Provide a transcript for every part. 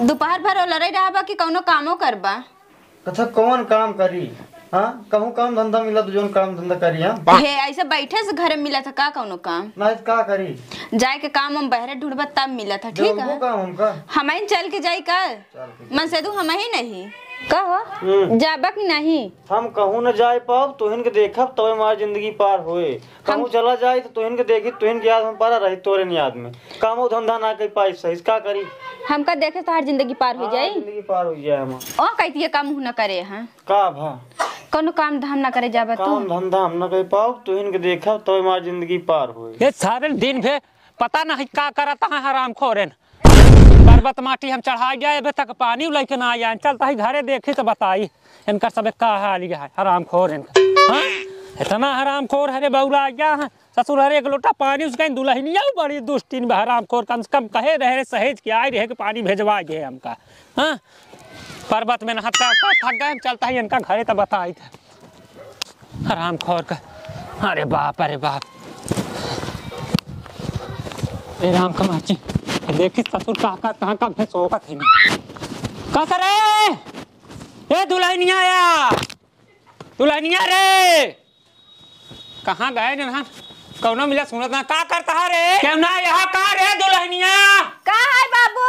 दोपहर भर लड़ाई रहा कि कौनो कामो करबा? अच्छा कौन काम करी? हाँ कहूँ काम धंधा मिला तो जोन काम धंधा करी। हाँ हे ऐसे बैठे से घर में मिला था का कौनो काम? ना का करी जाए के काम हम बहरे ढूंढबा तब मिला था। ठीक है हम चल के जाई कल मन से हम ही नहीं कहो जाबा कि नहीं? हम कहूँ न जाए पाब तोहिन के देखब तो हमारी जिंदगी पार होए। कहूँ चला जाए तो तोहिन के देखी तोहिन के याद में पारा रही तोरे याद में कामो धंधा ना कर पाई सही का करी। हमका देखे तो हर जिंदगी पार हो जाए। जिंदगी पार हो जाए हम ओ कहती है काम न करे। हाँ का भा कोनो काम धाम ना करे जाबा तो काम धंधा हम न कर पाओ तोहिन के देखब तो हमारी जिंदगी पार होए। ये सारे दिन भे पता नहीं का करता है हराम खोरेन। पर्वत माटी हम चढ़ाई जाए अभी तक पानी लेके ना आया। चलता ही घरे देखे तो बताई इनका सब का हाल है हराम खोर इनका। हाँ इतना हराम खोर हरे बउरा गया है ससुर हरे एक लोटा पानी उसका दुल्हनिया बड़ी दुष्टिन हराम खोर कम से कम कहे रहे सहेज के आए रहे कि पानी भेजवा गए हमका। हाँ पर्वत में नहाता थक गए हम चलता ही इनका घरे तो बताई थे हराम खोर का। अरे बाप राम कमाची देखी ससुर कहाँ का भैंस होगा थी का करे ये दुल्हनिया या दुल्हनिया रे कहाँ गए ना कौनो मिला सुनत ना का करता है रे क्यों ना यहाँ का रे दुल्हनिया का है बाबू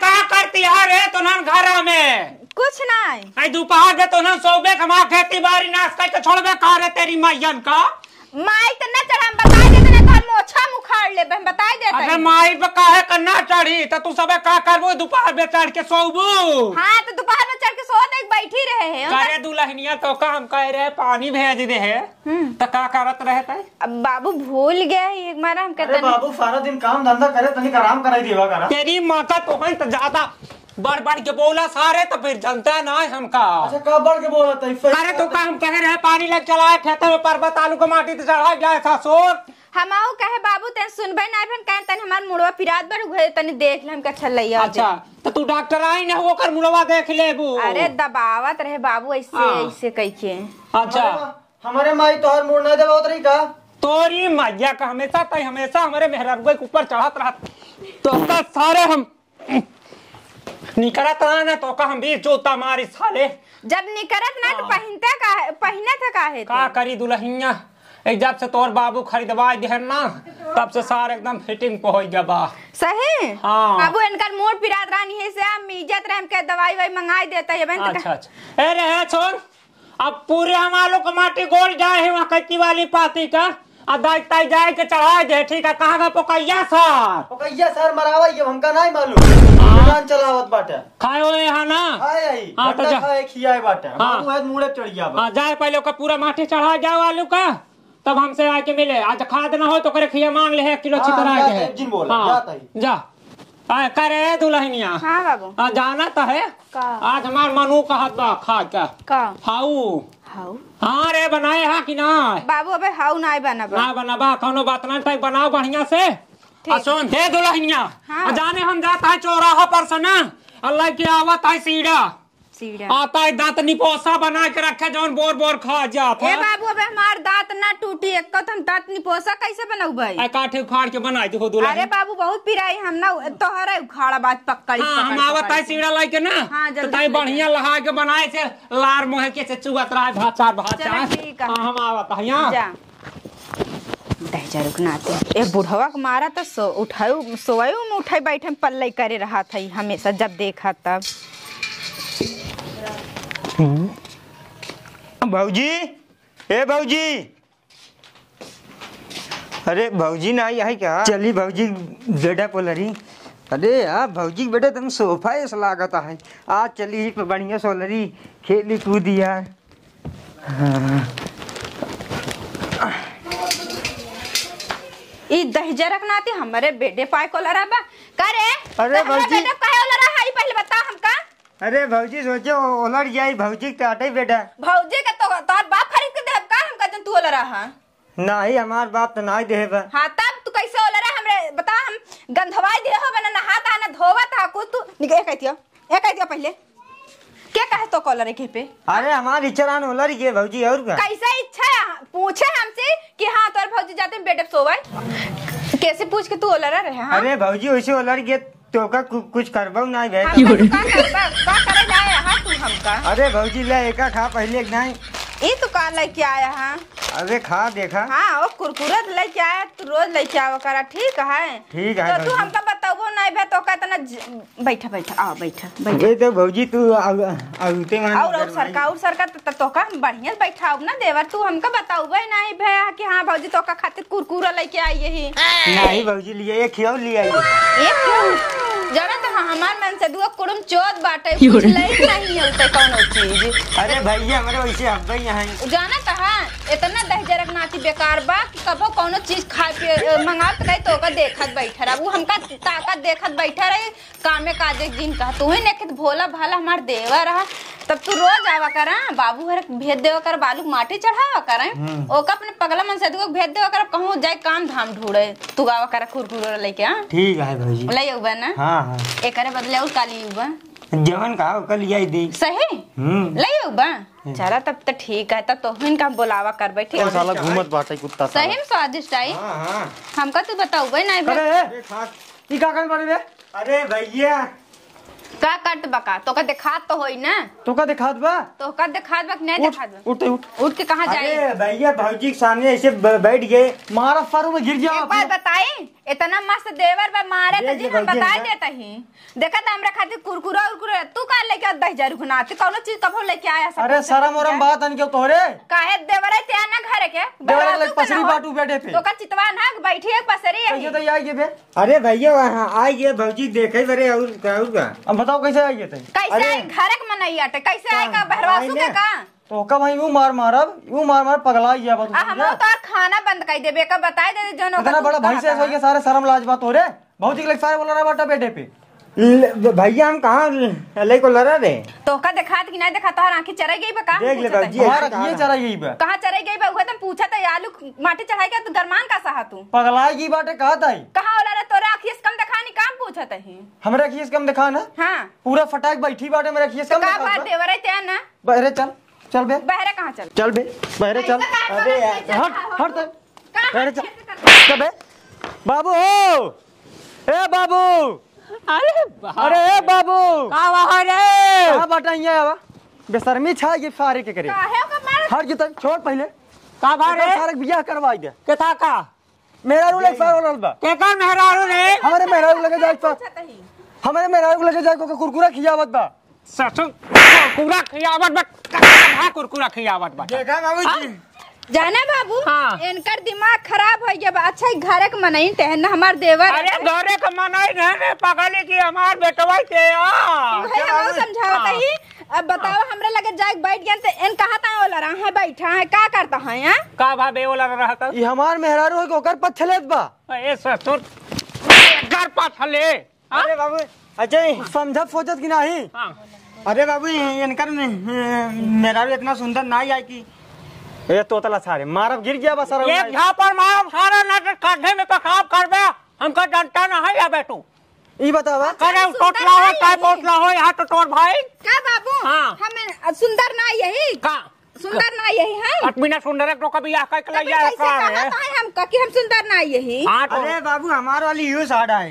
का करती है रे तो ना घर में कुछ नहीं आई दोपहर में तो ना सोबे कमा खेती बाड़ी नाश्ता के छोड़बे का रे तेरी मैयन का माई तो न चढ़ हम बता देते ना घर मोछा मुखाड़ ले हम बता देते। अरे माई पे काहे करना चढ़ी तो तू सबे का करबो दोपहर में चढ़ के सोबू? हाँ तो दोपहर में चढ़ के सो तक बैठी रहे हैं। करे दुल्हनिया तो का हम कह रहे पानी भेज दे है तो का करत रहता है? अब बाबू भूल गया एक बार हम कहते बाबू सारा दिन काम धंधा करे तनिक आराम कराई देवा करा। तेरी माँ का तो है तो ज्यादा बढ़ के बोला सारे तो फिर जनता ना हमका। अच्छा का बढ़ के बोला था? अरे तो का हम कह रहे पानी लग चलाए खेत में पर्वत आलू को माटी तो चढ़ा जाए ससुर हम आओ कहे बाबू तेन सुनबे ना भन कहे तने हमार मुड़वा पिरात बर घरे तने देख ले हम का छलैया। अच्छा तो तू डॉक्टर आई ना वो कर मुड़वा देख लेबू। अरे दबावत रहे बाबू ऐसे कह के। अच्छा हमारे माई तो हर मुड़ नहीं दबावत रही का? तोरी मैया का हमेशा हमारे मेहरारू के ऊपर चढ़त रहा तो सारे हम निकरत रहा ना तो का हम भी जोता मारी साले जब निकरत ना तो पहने था काहे का करी दुल्हनिया एक जब से तोर बाबू खरीदवा दे ना तब से सारे एकदम फिटिंग पे हो गया बा सही। हाँ बाबू इनका मोड़ पिरात रानी है से हम इज्जत रह के दवाई वाई मंगाई देता है। अच्छा अरे है छोड़ अब पूरे हम आलू को माटी गोल जाए है वहाँ कच्ची वाली पाती का दाई जाए के चढ़ा दे। ठीक है कहाँ का पोकैया सर मरावा ये हमका नहीं मालूम दुकान चलावत बाटे खाए हो यहाँ ना हाँ तो जा खियाए बाटे बाबू है मुड़े चढ़ गया बा जाए पहले का पूरा माटी चढ़ा जाओ आलू का तब हमसे आके मिले आज खाद ना हो तो करे खिया मांग ले 1 किलो छितरा के जा करे दुल्हनिया। हाँ बाबू जाना तो है आज हमार मनु का हाथ बा खा क्या हाउ हाँ रे बनाए हा कि ना बाबू अबे हाउ ना बनाबा कोनो बात नहीं बनाओ बढ़िया से। सुन हे दुल्हनिया जाने हम जाता है चौराहा पर से ना अल्लाह की आवत है सीढ़ा आता है दांत निपोसा बना के रखे जौन बोर खा जाता है। बाबू अबे हमार दांत ना टूटी एक तो हम दांत निपोसा कैसे बनाऊ भाई? काठे उखाड़ के बनाई देखो दुल्हन। अरे बाबू बहुत पिराई हम ना तोहरा उखाड़ा बात पकड़ी। हम आवत है सीढ़ा लेके ना तो ताई बढ़िया लहा के बनाए से लार मोह के से चुगत रहा भाचा हम आवत है यहां दहजा रुकनाते ए बुढ़वा के मारा तो सोवायु में उठाई बैठे पल्ले करे रहा था हमेशा जब देखा तब। भौजी ए भौजी अरे भौजी ना आई क्या? चली भौजी बेटा पोलरी। अरे यार भौजी बेटा तुम सोफा ऐसा लागत है आज चली बढ़िया सोलरी खेली कूदी यार। ई दहजा रखनाती हमारे बेटे पाए को लरा बा करे। अरे भौजी बेटा काहे लरा है पहले बता हमका। अरे भौजी सोचो ओलर जाई भौजी के आटे बेटा भौजी का तो तोर बाप खरीद के देब का हमका तू ओलरा हां नहीं हमार बाप तो नहीं देब। हां तब तू कैसे ओलरा हमरे बता हम गंधवाई दे हो बना नहाता ना धोवत हा को तू निके कहतियो पहले क्या कहे तो कॉलर के पे? अरे हमारी इच्छा ओलर के भौजी और का कैसा इच्छा पूछे हमसे कि हां तोर भौजी जाते बेटे सोवाई कैसे पूछ के तू ओलरा रहे? हाँ अरे भौजी वैसे ओलर के तो का कुछ करबो ना भे। का करे जाए हाँ तू हमका? अरे भौजी ले एका खा पहले एक नहीं। ये तू का लेके आया? हाँ अरे खा देखा। हाँ वो कुरकुरे लेके आया, तू रोज लेके आवा करा। ठीक है ठीक है तो तू हमका बताबो नहीं भे तो कहता ना बैठा बैठा आओ बैठा बैठा। ये तो भौजी तू आउते मान और सरका तो का बढ़िया बैठा ना देवर। तू हमका बताऊबे नहीं भे कि हाँ भौजी तो का खातिर कुरकुरा लेके आई यही नहीं भौजी लिए खियाओ लिया एक क्यों जाना तो हमार मन से दुआ कुड़म चोद बाटे कुछ लई नहीं होते कोनो चीज। अरे भैया हमारे वैसे अब यहाँ जाना तो हाँ इतना दहजरक नाती बेकार बा कि कबो कोनो चीज खाए पे मंगात रही तो का देखत बैठा रहा। वो हमका ताकत देखत बैठा रहे कामे काजे दिन का। तू ही नेके भोला भाला हमार देवा रहा तब तू रोज आवा करा। बाबू हर भेज देवा कर बालू माटी चढ़ावा कर ओका अपने पगला मन से भेज देवा कर कहूँ जाए काम धाम ढूंढे तू आवा करा कुरकुरा लेके। हाँ ठीक है भौजी लई उबा ना। हाँ हाँ एकरे बदले और काली उबा जवन कहा कल लिया दे सही लई उबा। चला तब तो ठीक है तब तो इनका बुलावा कर बैठे और साला घूमत बाटे कुत्ता साला। सही में स्वादिष्ट आई। हाँ हाँ हमका तू बताऊ भाई नहीं भाई अरे ई का कर बाड़े रे? अरे भैया का कट बका तो का दिखात तो होई ना तो का दिखात बा? तो का दिखात बक नहीं उठ दिखात बा उठ उठ उठ के कहां जाई? अरे भैया भौजी के सामने ऐसे बैठ गए मारा फारू में गिर गया। एक बार बताई इतना मस्त देवर बा मारे तो देख जी ले हम भौजी, बता हाँ। देता ही देखा था हमरा खातिर कुरकुरा उरकुरा तू का लेके 10,000 गुनाती कोनो चीज कबो लेके आया सब अरे शरम औरम बात अन के तोरे काहे देवर है ते ना घरे के देवर लग पसरी बाटू बैठे पे तो का चितवा ना बैठी एक पसरी कैसे है। तो आई के बे? अरे भैया वहाँ आई गए भौजी देखे बरे और का अब बताओ कैसे आई थे? कैसे अरे। आई घर के मनई आटे कैसे आई का बहरवासू के का तो का भाई यूं मार मारब यूं मार मार पगला ही जाबा तू। हम तो खाना बंद कर देबे का बताई दे जो इतना बड़ा भाई से होई के सारे शर्म लाज बात हो रे। बहुत ही लग सारे बोल रहा बाटा बेटे पे। भैया हम कहाँ ले को लड़ा रे तो का दिखात कि नहीं दिखा तोहर आंखें चढ़ गई बा का देख ले भौजी हमारा ये चला यही बा। कहां चढ़ गई बा उहे तुम पूछा त आलू माटी चढ़ाई के तू गरमान का सहा तू पगलाई की बाटे कहा ताई कहां वाला रे तोरा आंखिस कम दिखानी काम पूछत है। हमरा खीस कम दिखा ना हां पूरा फटाक बैठी बाटे मेरा खीस कम का दिखा। बात देवर है ते ना बहरे चल चल बे बहरे कहां चल चल बे बहरे चल। अरे हट हट बहरे चल चल बे। बाबू हो ए बाबू अरे ए बाबू का वहाँ रे कहां बाटा यहाँ आवा बेशर्मी छा ये सारे के करे। काहे का मार हट जितन छोड़ पहले का भारे सारे बियाह करवाई दे। केथा का मेरा रूल एक सार होल बा के का मेहरारू रे हमारे मेहरारू लगे जाए पर पूछत है। हमारे मेहरारू लगे जाए को कुरकुरा खियावत बा। ससुर कुरकुरा खियावत बा कहां कुरकुरा खियावत बा देखा बाबूजी जाना बाबू हाँ। इनकर दिमाग खराब हो गया बा। अच्छा ही घरे के मनई तेहन हमार देवर अरे घरे का मनाई रहने पगली की हमार बेटवा के भाई हम समझावत ही। अब बताओ हमरा लगे जाए बैठ गया तो इन कहा ता वाला रहा है बैठा है का करता है हां का भाबे वाला रहता ये हमार मेहरारू है को ओकर पछलेत बा। ए ससुर घर पाछले अरे बाबू अच्छा समझत सोचत कि नहीं। हां अरे बाबू इनकर मेरा भी इतना सुंदर नहीं आई कि ए तोतला सारे मारब गिर गया बा सारा। एक झापर मार सारा नाटक काढ़े में पेशाब करबे हमका डंटा ना है या बेटू ई बतावा करे टोटला हो काय पोटला हो यहाँ तो तोर भाई का बाबू हाँ। हमें सुंदर ना यही का सुंदर ना यही है अटमीना सुंदर तो कभी यह कह के लिया कैसे कहा था हम का कि हम सुंदर ना यही हां तो अरे बाबू हमार वाली यू साड़ा है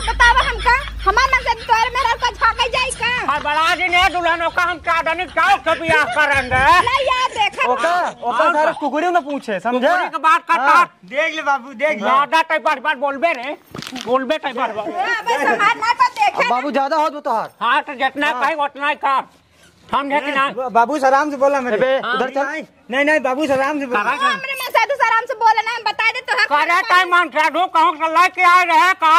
बतावा हमका हमार मन से तोरे मेरा को झाके जाई का और बड़ा दिन है दुल्हनों का हम चादनी चाव के बियाह करेंगे ले यार देखा ओका ओका सारे कुकुरी में पूछे समझे। कुकुरी के बात करता देख ले बाबू देख ले ज्यादा कई बार बोलबे रे बोलबे कई बार अबे समाज ना को देखे बाबू ज्यादा होत बतोहार। हाँ तो जितना कहीं उतना ही कर समझे कि ना बाबू सलाम से बोला मेरे बे, उधर चल। नहीं नहीं बाबू सलाम से बोला हमरे में साधु सलाम से बोले ना हम बता दे तो करे टाइम मन साधु कहूँ से लेके आए रहे का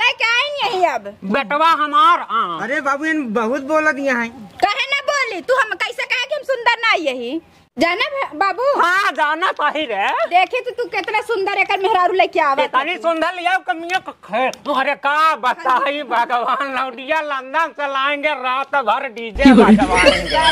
लेके आई नहीं अब बेटवा हमार हाँ अरे बाबू इन बहुत बोला दिया है कहे ना बोली तू हम कैसे कहे कि हम सुंदर ना यही जाना बाबू हाँ जाना सही रे देखे तो तू कितना सुंदर एकर मेहरारू लेके आवा इतनी सुंदर लिया कमिया अरे का बताई भगवान लौटिया लंदन से लाएंगे रात भर डीजे बजवाएंगे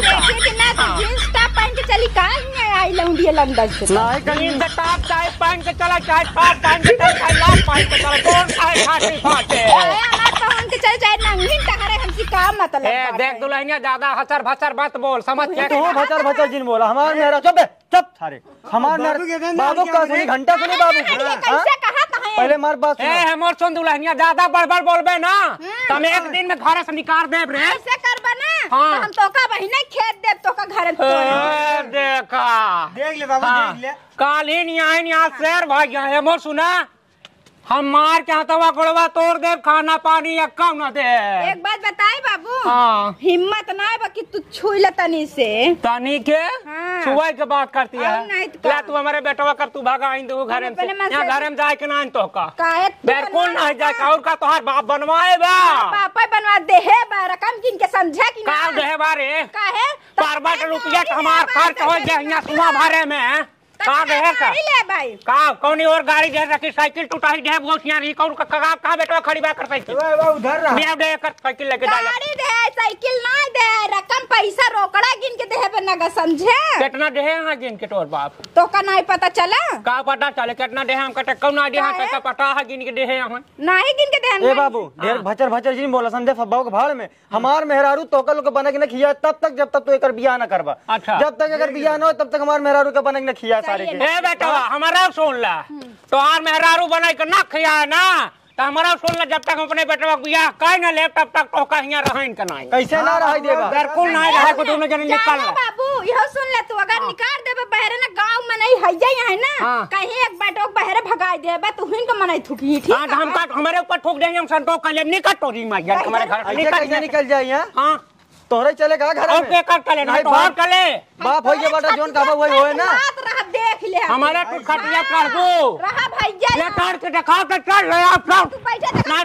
देखे कि ना तो जींस टॉप पहन के चली कहां आई लौंडिया लंदन से नहीं कहीं जींस टॉप चाहे पहन के चला चाहे टॉप पहन के चला चाहे लाल पहन के चला कौन खाए खाती फाटे हमार पहन के चले चाहे नंगी टहरे हम की काम मतलब ए देख दुल्हनिया ज्यादा हचर भचर मत बोल समझ के तू भचर भचर जिन बोला हमार मेहरा चुप है चुप सारे हमार मेहरा बाबू का सुनी घंटा सुनी बाबू कैसे कहा कहे पहले मार बात ए हमर सुन दुल्हनिया ज्यादा बड़बड़ बोलबे ना तुम एक दिन में घर से निकाल देब रे ऐसे करबा ना हाँ। तो हम तो का बहिने खेत देब तो का घर ए, देखा देख ले बाबू हाँ। देख ले काल ही नहीं आए यहाँ शेर भाग गया है मोर सुना हम मार के हथवा गोड़वा तोड़ दे खाना पानी या कम न दे एक बात बताई बाबू हाँ हिम्मत ना है कि तू छुई ले तनी से तनी के हाँ। सुबह के बात करती है और नहीं तो ला तू हमारे बेटवा कर तू भागा आई दू घर पहले में मैं यहाँ से- घर में जाए के ना तो का काहे तू बिल्कुल बनवा नहीं जाए और का तोहार बाप बनवाए बा पापा बनवा दे है रकम किन के समझे कि का ना दे बारे काहे बार रुपया तो हमार खर्च हो जाए यहाँ सुबह भरे में का दे का ले भाई का कौन और गाड़ी दे रखी साइकिल टूटाई दे वो यहाँ रही कौन का बेटवा खड़ी बा कर साइकिल वो उधर रहा मैं दे कर साइकिल लेके जा गाड़ी दे साइकिल ना दे रकम पैसा रोकड़ा गिन के दे पे नगा समझे कितना दे यहाँ गिन के तोर बाप तो का नहीं पता चला का पता चले कितना दे हम कटे कौन आदि हां का पता है गिन के दे हम नहीं गिन के दे ए बाबू ढेर भचर भचर जिन बोला संदे फब्बाओ के भाड़ में हमार मेहरारू तोका लोग बना के न खिया तब तक जब तक तू एकर बियाह न करबा अच्छा। जब तक अगर बियाह न हो तब तक हमार मेहरारू के बना के न खिया सारे के ए बेटा हमारा सुन ला तोहार मेहरारू बनाई के ना खिया है ना तो हमारा सुन ला जब तक हम अपने बेटवा के बियाह काहे न ले तब तक तो कहिया रहन के नहीं कैसे ना रह देगा बिल्कुल नहीं रहे को दोनों जने निकल जाना ले बाबू यहो सुन ले तू अगर निकाल देबे बहरे ना गांव में नहीं है जाई है ना हाँ। कहीं एक बाटो बहरे भगाई देबे तू हिन के मनाई थुकी ठीक हां हम का हमारे ऊपर ठोक देंगे हम संतोष कर ले निकट टोरी मार जाए हमारे घर से ऐसे निकल कैसे निकल जाए यहाँ हां तोहरे चलेगा घर और में के कर ले नहीं तो और कर ले बाप होई के बाटा जोन कहबा वही होए ना बात रहा देख ले हमारे तू खटिया कर दो रहा भैया ले काट के दिखाओ तो चल ले आप सब तू बैठा देख ना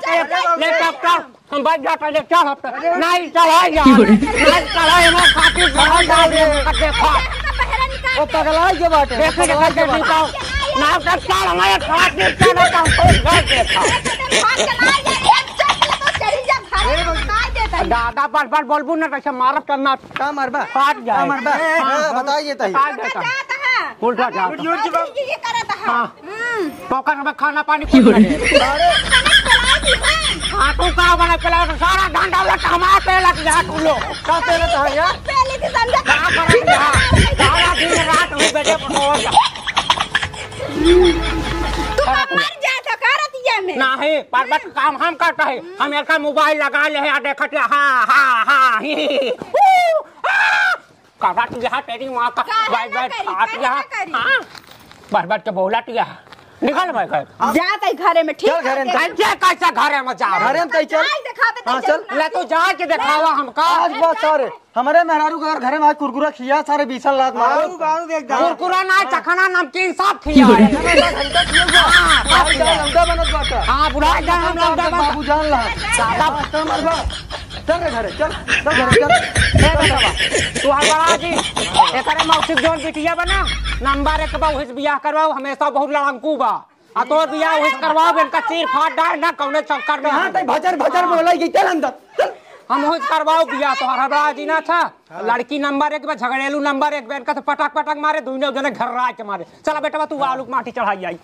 ले चल हम बच जाता ले चल अब नहीं चला यार नहीं चला ना खाती बहुत डाल दे कटे खा बहरे निकाल ओ पगलाई के बाटे देखे पगलाई के के बाटे निकाल ना कर चल हमारे खाती चला तो घर देखा भाग चला जा एक चप्पल तो चली जा घर में खा देता दादा बार बोलबू ना कैसे मारब करना का मारबा काट जाए का मारबा हां बताइए तही काट देता जाता है उल्टा जा ये करता है हाँ। पोकर में खाना पानी कुछ नहीं हाँ तू का बना चला सारा डंडा लट हमारे पे लग जा तू लोग का तेरे तो है यार पहले से समझा क्या करेंगे सारा दिन रात हुई बेटे पटोर तू मर जा तो करत ये में नहीं पर्वत काम हम करता है हम एक मोबाइल लगा ले हैं देखते हाँ हाँ हाँ ही कहा तू यहाँ तेरी माँ का बैठ बैठ खाट यहाँ हाँ पर्वत के बोला तू यहाँ निकल भाई घर जाता है घरे में ठीक चल घरे में कैसे कैसे घर में जा घरे में तई चल दिखावे हाँ चल ले तू जा के दिखावा हमका आज बात सारे हमारे मेहरारू का घर में आज कुरकुरा खिया सारे 20 लाख मारो बाबू बाबू देख दा कुरकुरा ना चखना नमकीन सब खिया है घंटा खिया आज जा लौंडा बनत बाटा हाँ बुढ़ा जा हम लोग बाबू जान ला चल मरबा चल रे घरे चल चल घरे चल तू हमारा जी एकरे मौसिक जोन बिटिया बना नंबर एक बा उहिस बियाह करवाओ हमेशा बहुत लड़ंकू बा आ तोर बियाह उहिस करवाओ इनका चीर फाड़ डाल ना कौने चक्कर में हां तई भजर भजर बोलाई गई चल अंदर चल हम उहिस करवाओ बियाह तो हमारा जी ना था लड़की नंबर एक बा झगड़ेलू नंबर एक बेन का तो पटक पटक मारे दोनों जने घर रात के मारे चला बेटा तू आलू माटी चढ़ाई आई